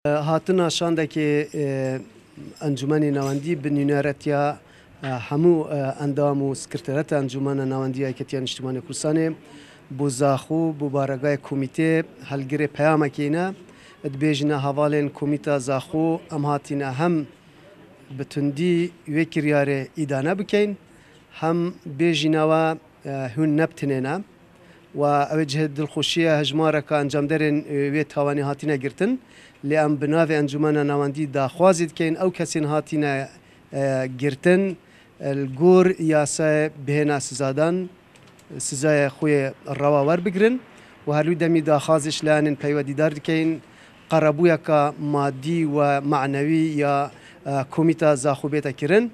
هاتنا شاندکی انجمنی نواندی بنیانرتیا همو اندام و سکرترات انجمن نواندی ایکتیان اجتماعی کردستان بوزاخو ببارگاه کمیته هلگره پیام کینا دبیجنا حوالن کمیته زاخو ام هاتینا هم بتندی وکریاره ایدانه بکن هم بیجنا و هون نبتنینا و اوجه دلخوشیه هجماره که انجام درن وی توانی هاتینا گرتن لام بناو انجمن نواندی داخوازید کن او کسین هاتینا گرتن الگور یاسای بهنا سزادان سزای خوی رواور بگرن و هلوی دمی داخوازش لانن پیودی دار کن قربویا که مادی و معنوی یا کمیته زاخو بیتا کرن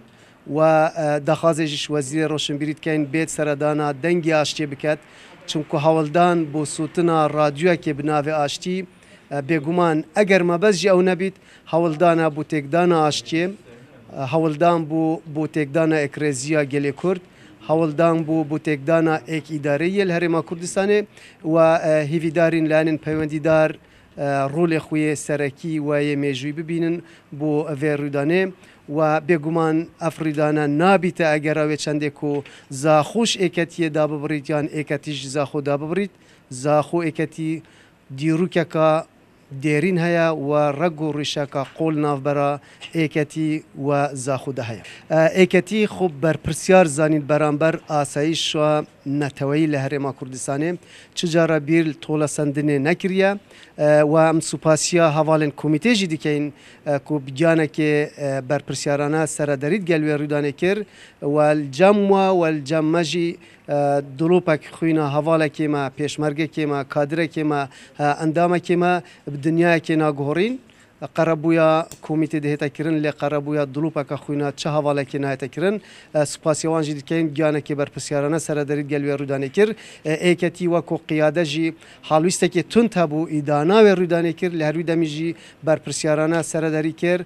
و داخوازش وزیر روشنبیریت کن بیت سردانا دنگی آشتی بکد چونکو هولدان بو سوتنا رادیو که بناو آشتی بگومان اگر ما بس جاو نبید هولدانا بو تکدانا آشتی هولدان بو تکدانا اکرزیا گلی کرد هولدان بو تکدانا ایک اداره الهرم کردستان و هیویدارین لانن پیوندیدار رول خوی سرکی و یمیجوی ببینن بو ویرودانه و بگومان افریدانا نابیت اگر اوی چنده کو زاخوش ایکتی داب برید یان ایکتیش زاخو داب برید زاخو ایکتی دیروکه که دیرین هیا و رگو ریشه که قول ناف برا ایکتی و زاخو ده هیا ایکتی خوب بر پرسیار زانید برانبر آسایش و نتوی لهرما کردستانه چجارا بیل طول سندنه نکریه و ام سوپاسیا حوالن کمیته جدی که این کو بجانه که بر پرسیارانه سردارید گلوی رودانه کر و الجمجی دلوپک خوینا حواله که ما پیشمرگه که ما کادره که ما اندامه که ما بدنیا که ناگهورین قربویا کمیته دهتا کرن لی قربویا دلوپک خوینا چه حواله که نهتا کرن سپاسیوان جدی که این گیانه که بر پرسیارانه سردارید گلوی رودانه کر ایکتی و کو قیاده جی حالویسته که تون تابو ایدانا و رودانه کر لهروی دمی جی بر پرسیارانه سرداری کر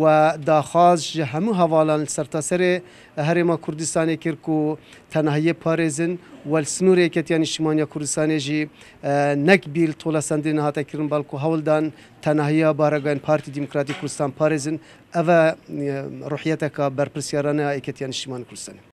و داخواز همو حوالان سرتاسر هرما کردستان کر کو تنهایی پارزن والسنور ایکتیان اجتماعی کردستان جی نکبیل طول سندین هاتا کرن بالکو هولدان تنهایی بارگان پارتی دموکراتی کردستان پارزن اوه روحیتا که بر پرسیارانه ایکتیان اجتماعی کردستان